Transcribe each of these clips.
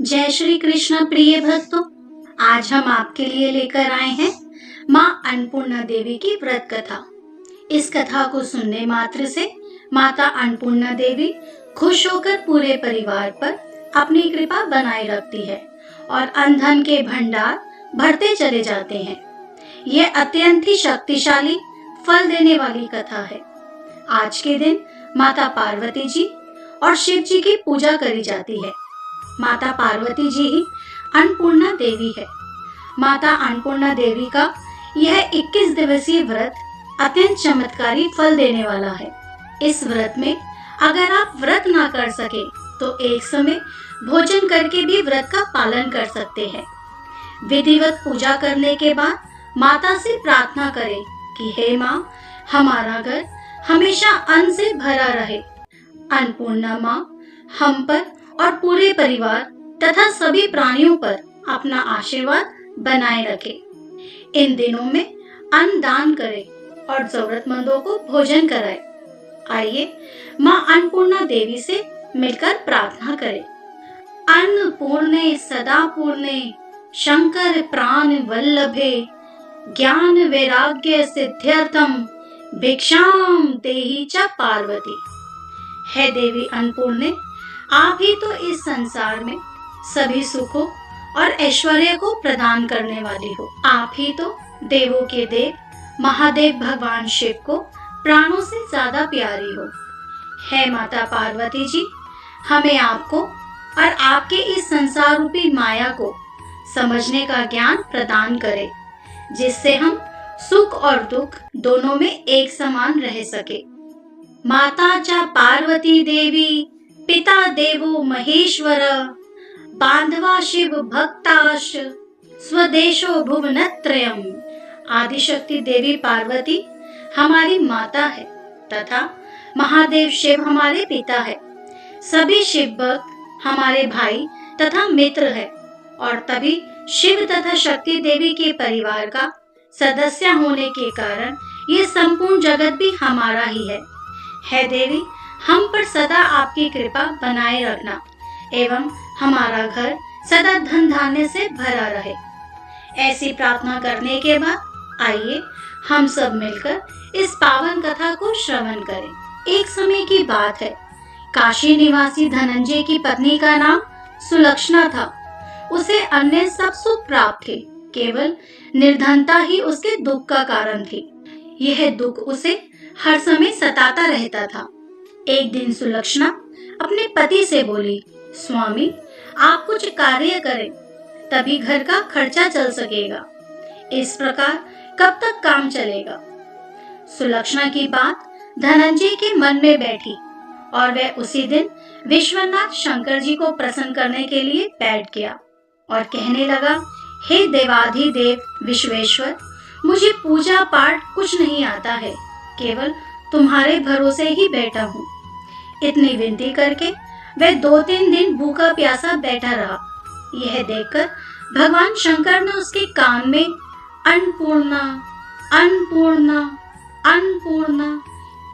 जय श्री कृष्ण प्रिय भक्तों, आज हम आपके लिए लेकर आए हैं माँ अन्नपूर्णा देवी की व्रत कथा। इस कथा को सुनने मात्र से माता अन्नपूर्णा देवी खुश होकर पूरे परिवार पर अपनी कृपा बनाए रखती है और अन्न धन के भंडार बढ़ते चले जाते हैं। यह अत्यंत ही शक्तिशाली फल देने वाली कथा है। आज के दिन माता पार्वती जी और शिव जी की पूजा करी जाती है। माता पार्वती जी ही अन्नपूर्णा देवी है। माता अन्नपूर्णा देवी का यह 21 दिवसीय व्रत अत्यंत चमत्कारी फल देने वाला है। इस व्रत में अगर आप व्रत ना कर सके तो एक समय भोजन करके भी व्रत का पालन कर सकते हैं। विधिवत पूजा करने के बाद माता से प्रार्थना करें कि हे माँ, हमारा घर हमेशा अन्न से भरा रहे। अन्नपूर्णा माँ हम पर और पूरे परिवार तथा सभी प्राणियों पर अपना आशीर्वाद बनाए रखे। इन दिनों में अन्न दान करें और जरूरतमंदों को भोजन कराएं। आइए माँ अन्नपूर्णा देवी से मिलकर प्रार्थना करें। अन्नपूर्णे सदा पूर्णे शंकर प्राण वल्लभे ज्ञान वैराग्य सिद्ध्यर्थम भिक्षाम देहि च पार्वती। है देवी अन्नपूर्णे, आप ही तो इस संसार में सभी सुखों और ऐश्वर्य को प्रदान करने वाली हो। आप ही तो देवों के देव महादेव भगवान शिव को प्राणों से ज्यादा प्यारी हो। है माता पार्वती जी, हमें आपको और आपके इस संसार रूपी माया को समझने का ज्ञान प्रदान करें, जिससे हम सुख और दुख दोनों में एक समान रह सके। माता च पार्वती देवी पिता देवो महेश्वर बांधवा शिव भक्ताश स्वदेशो भुवनत्रयम्। आदिशक्ति देवी पार्वती हमारी माता है तथा महादेव शिव हमारे पिता है। सभी शिव भक्त हमारे भाई तथा मित्र है और तभी शिव तथा शक्ति देवी के परिवार का सदस्य होने के कारण ये संपूर्ण जगत भी हमारा ही है देवी, हम पर सदा आपकी कृपा बनाए रखना एवं हमारा घर सदा धन धान्य से भरा रहे। ऐसी प्रार्थना करने के बाद आइए हम सब मिलकर इस पावन कथा को श्रवण करें। एक समय की बात है, काशी निवासी धनंजय की पत्नी का नाम सुलक्षणा था। उसे अन्य सब सुख प्राप्त थे, केवल निर्धनता ही उसके दुख का कारण थी। यह दुख उसे हर समय सताता रहता था। एक दिन सुलक्षणा अपने पति से बोली, स्वामी, आप कुछ कार्य करें तभी घर का खर्चा चल सकेगा। इस प्रकार कब तक काम चलेगा। सुलक्षणा की बात धनंजय के मन में बैठी और वह उसी दिन विश्वनाथ शंकर जी को प्रसन्न करने के लिए बैठ गया और कहने लगा, हे देवाधिदेव विश्वेश्वर, मुझे पूजा पाठ कुछ नहीं आता है, केवल तुम्हारे भरोसे ही बैठा हूँ। इतनी विनती करके वह 2-3 दिन भूखा प्यासा बैठा रहा। यह देखकर भगवान शंकर ने उसके कान में अन्नपूर्णा अन्नपूर्णा अन्नपूर्णा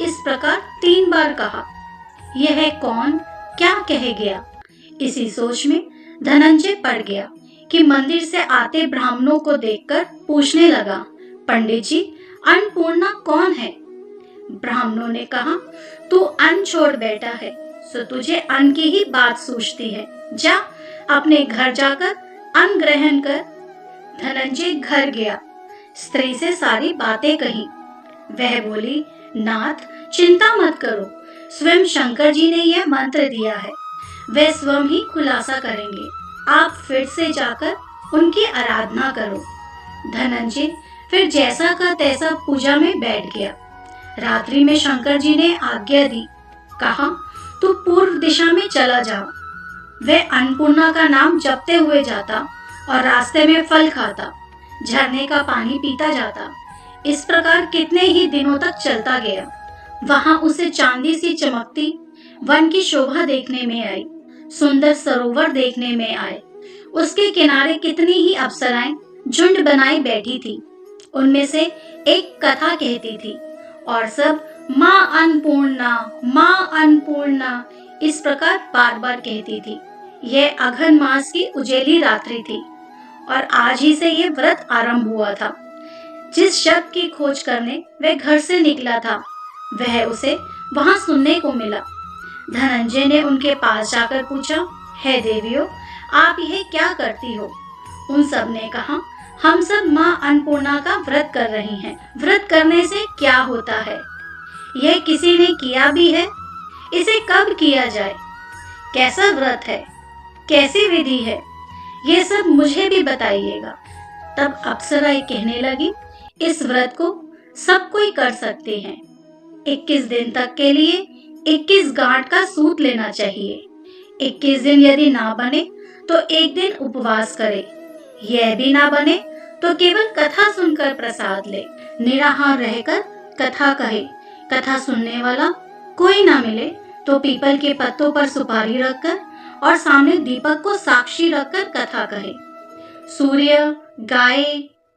इस प्रकार 3 बार कहा। यह कौन क्या कह गया। इसी सोच में धनंजय पड़ गया कि मंदिर से आते ब्राह्मणों को देखकर पूछने लगा, पंडित जी, अन्नपूर्णा कौन है। ब्राह्मणों ने कहा, तू अन्न छोड़ बैठा है सो तुझे अन्न की ही बात सूझती है। जा अपने घर जाकर अन्न ग्रहण कर। धनंजय घर गया, स्त्री से सारी बातें कही। वह बोली, नाथ, चिंता मत करो, स्वयं शंकर जी ने यह मंत्र दिया है, वे स्वयं ही खुलासा करेंगे। आप फिर से जाकर उनकी आराधना करो। धनंजय फिर जैसा का तैसा पूजा में बैठ गया। रात्रि में शंकर जी ने आज्ञा दी, कहा, तू पूर्व दिशा में चला जा। वह अन्नपूर्णा का नाम जपते हुए जाता और रास्ते में फल खाता, झरने का पानी पीता जाता। इस प्रकार कितने ही दिनों तक चलता गया। वहां उसे चांदी सी चमकती वन की शोभा देखने में आई, सुंदर सरोवर देखने में आए। उसके किनारे कितनी ही अप्सराएं झुंड बनाई बैठी थी। उनमें से एक कथा कहती थी। और सब माँ अन्नपूर्णा इस प्रकार बार बार कहती थी। यह अघन मास की उजेली रात्रि थी और आज ही से ये व्रत आरंभ हुआ था। जिस शब्द की खोज करने वह घर से निकला था वह उसे वहां सुनने को मिला। धनंजय ने उनके पास जाकर पूछा, हे देवियों, आप यह क्या करती हो? उन सब ने कहा, हम सब माँ अन्नपूर्णा का व्रत कर रही हैं। व्रत करने से क्या होता है? यह किसी ने किया भी है? इसे कब किया जाए? कैसा व्रत है? कैसी विधि है? ये सब मुझे भी बताइएगा। तब अप्सरा कहने लगी, इस व्रत को सब कोई कर सकते हैं। 21 दिन तक के लिए 21 गांठ का सूत लेना चाहिए। 21 दिन यदि ना बने तो एक दिन उपवास करे। यह भी ना बने तो केवल कथा सुनकर प्रसाद ले। निराहार रहकर कथा कहे। कथा सुनने वाला कोई ना मिले तो पीपल के पत्तों पर सुपारी रखकर और सामने दीपक को साक्षी रखकर कथा कहे। सूर्य, गाय,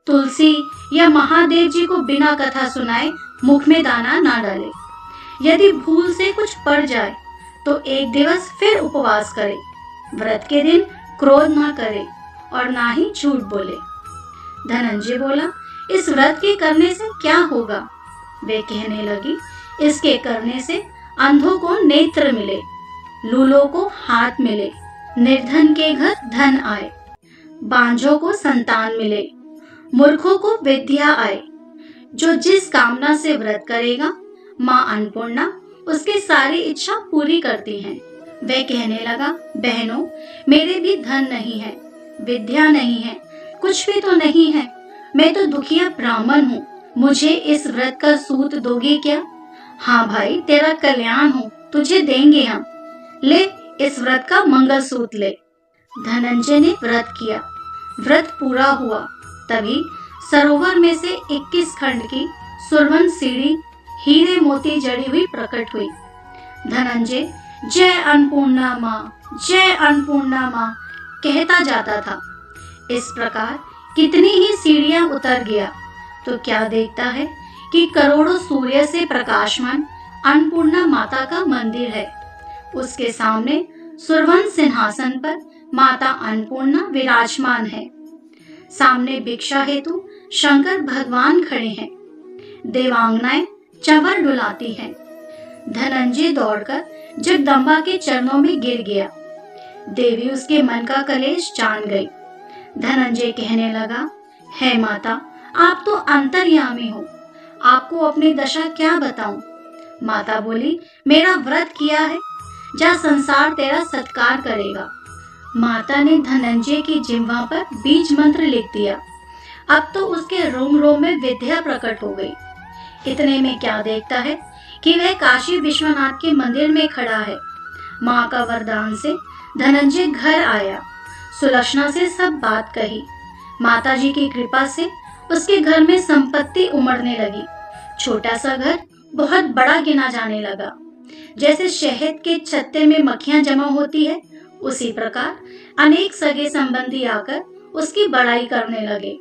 तुलसी या महादेव जी को बिना कथा सुनाए मुख में दाना ना डाले। यदि भूल से कुछ पड़ जाए तो एक दिवस फिर उपवास करे। व्रत के दिन क्रोध ना करे और ना ही झूठ बोले। धनंजय बोला, इस व्रत के करने से क्या होगा? वे कहने लगी, इसके करने से अंधों को नेत्र मिले, लूलों को हाथ मिले, निर्धन के घर धन आए, बांझों को संतान मिले, मूर्खों को विद्या आए। जो जिस कामना से व्रत करेगा माँ अन्नपूर्णा उसकी सारी इच्छा पूरी करती हैं। वह कहने लगा, बहनों, मेरे भी धन नहीं है, विद्या नहीं है, कुछ भी तो नहीं है। मैं तो दुखिया ब्राह्मण हूँ। मुझे इस व्रत का सूत दोगे क्या? हाँ भाई, तेरा कल्याण हो, तुझे देंगे हम। ले, इस व्रत का मंगल सूत ले। धनंजय ने व्रत किया। व्रत पूरा हुआ तभी सरोवर में से 21 खंड की सुरवन सीढ़ी हीरे मोती जड़ी हुई प्रकट हुई। धनंजय जय अन्नपूर्णा माँ कहता जाता था। इस प्रकार कितनी ही सीढ़ियां उतर गया तो क्या देखता है कि करोड़ों सूर्य से प्रकाशमान अन्नपूर्णा माता का मंदिर है। उसके सामने सुरवन सिंहासन पर माता अन्नपूर्णा विराजमान है। सामने भिक्षा हेतु शंकर भगवान खड़े हैं। देवांगनाएं चंवर डुलाती हैं। धनंजय दौड़कर जगदम्बा के चरणों में गिर गया। देवी उसके मन का कलेश जान गई। धनंजय कहने लगा, हे माता, आप तो अंतर्यामी हो, आपको अपनी दशा क्या बताऊं? माता बोली, मेरा व्रत किया है, जा संसार तेरा सत्कार करेगा। माता ने धनंजय की जिह्वा पर बीज मंत्र लिख दिया। अब तो उसके रोम रोम में विद्या प्रकट हो गई। इतने में क्या देखता है कि वह काशी विश्वनाथ के मंदिर में खड़ा है। माँ का वरदान से धनंजय घर आया। सुलक्षणा से सब बात कही। माता जी की कृपा से उसके घर में संपत्ति उमड़ने लगी। छोटा सा घर बहुत बड़ा गिना जाने लगा। जैसे शहद के छत्ते में मक्खियां जमा होती है, उसी प्रकार अनेक सगे संबंधी आकर उसकी बड़ाई करने लगे।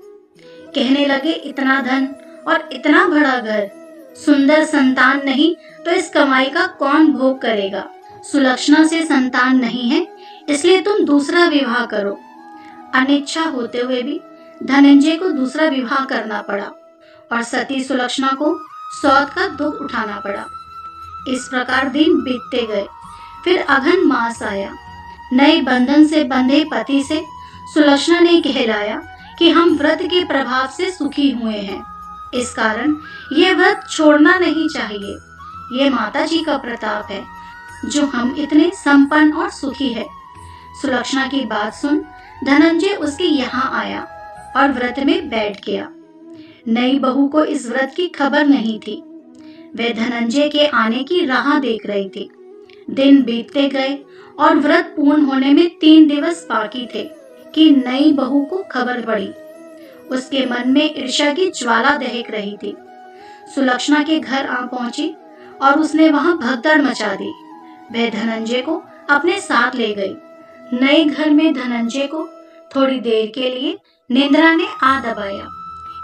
कहने लगे, इतना धन और इतना बड़ा घर, सुंदर संतान नहीं तो इस कमाई का कौन भोग करेगा? सुलक्षणा से संतान नहीं है, इसलिए तुम दूसरा विवाह करो। अनिच्छा होते हुए भी धनंजय को दूसरा विवाह करना पड़ा और सती सुलक्षणा को सौत का दुख उठाना पड़ा। इस प्रकार दिन बीतते गए। फिर अघन मास आया। नए बंधन से बंधे पति से सुलक्षणा ने कहलाया कि हम व्रत के प्रभाव से सुखी हुए हैं, इस कारण ये व्रत छोड़ना नहीं चाहिए। ये माता जी का प्रताप है जो हम इतने संपन्न और सुखी है। सुलक्षणा की बात सुन धनंजय उसके यहाँ आया और व्रत में बैठ गया। नई बहू को इस व्रत की खबर नहीं थी। वे धनंजय के आने की राह देख रही थी। दिन बीतते गए और व्रत पूर्ण होने में 3 दिवस बाकी थे कि नई बहू को खबर पड़ी। उसके मन में ईर्ष्या की ज्वाला दहक रही थी। सुलक्षणा के घर आ पहुंची और उसने वहां भगदड़ मचा दी। वह धनंजय को अपने साथ ले गई। नए घर में धनंजय को थोड़ी देर के लिए निद्रा ने आ दबाया।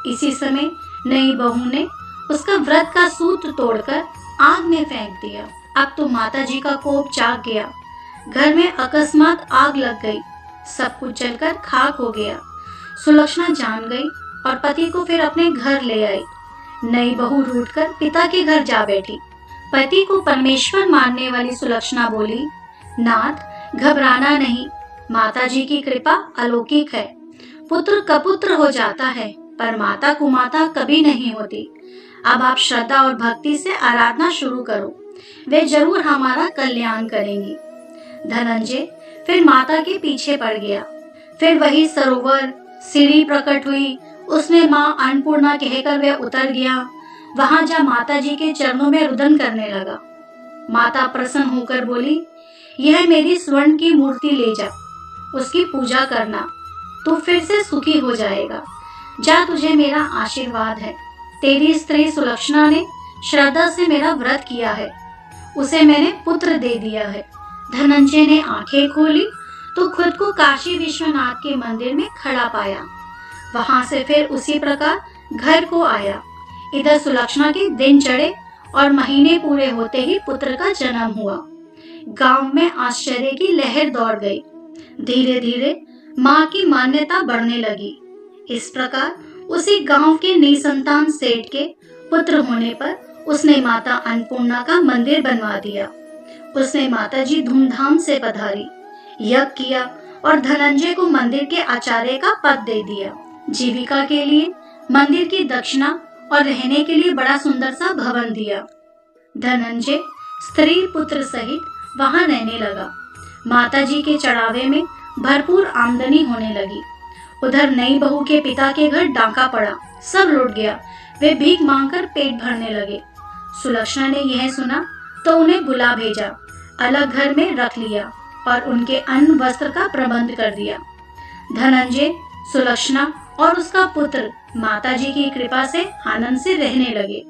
इसी समय नई बहू ने उसका व्रत का सूत्र तोड़कर आग में फेंक दिया। अब तो माता जी का कोप जाग गया। घर में अकस्मात आग लग गई, सब कुछ जलकर खाक हो गया। सुलक्षणा जान गई और पति को फिर अपने घर ले आई। नई बहू रूठकर पिता के घर जा बैठी। पति को परमेश्वर मानने वाली सुलक्षणा बोली, नाथ घबराना नहीं, माता जी की कृपा अलौकिक है। पुत्र कपुत्र हो जाता है पर माता कुमाता कभी नहीं होती। अब आप श्रद्धा और भक्ति से आराधना शुरू करो, वे जरूर हमारा कल्याण करेंगी। धनंजय फिर माता के पीछे पड़ गया। फिर वही सरोवर, सीढ़ी प्रकट हुई, उसमें माँ अन्नपूर्णा कहकर वह उतर गया। वहां जा माता जी के चरणों में रुदन करने लगा। माता प्रसन्न होकर बोली, यह मेरी स्वर्ण की मूर्ति ले जा, उसकी पूजा करना, तू फिर से सुखी हो जाएगा। जा, तुझे मेरा आशीर्वाद है। तेरी स्त्री सुलक्षणा ने श्रद्धा से मेरा व्रत किया है, उसे मैंने पुत्र दे दिया है। धनंजय ने आंखें खोली तो खुद को काशी विश्वनाथ के मंदिर में खड़ा पाया। वहां से फिर उसी प्रकार घर को आया। इधर सुलक्षणा के दिन चढ़े और महीने पूरे होते ही पुत्र का जन्म हुआ। गांव में आश्चर्य की लहर दौड़ गई। धीरे धीरे माँ की मान्यता बढ़ने लगी। इस प्रकार उसी गांव के निसंतान सेठ के पुत्र होने पर उसने माता अन्नपूर्णा का मंदिर बनवा दिया। उसने माता जी धूमधाम से पधारी, यज्ञ किया और धनंजय को मंदिर के आचार्य का पद दे दिया। जीविका के लिए मंदिर की दक्षिणा और रहने के लिए बड़ा सुंदर सा भवन दिया। धनंजय स्त्री पुत्र सहित वहां रहने लगा। माता जी के चढ़ावे में भरपूर आमदनी होने लगी। उधर नई बहू के पिता के घर डाका पड़ा, सब लुट गया। वे भीख मांगकर पेट भरने लगे। सुलक्षणा ने यह सुना तो उन्हें बुला भेजा, अलग घर में रख लिया और उनके अन्न वस्त्र का प्रबंध कर दिया। धनंजय, सुलक्षणा और उसका पुत्र माता जी की कृपा से आनंद से रहने लगे।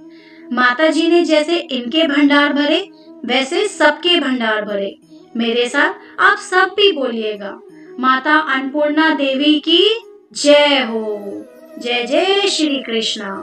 माता जी ने जैसे इनके भंडार भरे वैसे सबके भंडार भरे। मेरे साथ आप सब भी बोलिएगा, माता अन्नपूर्णा देवी की जय हो। जय जय श्री कृष्णा।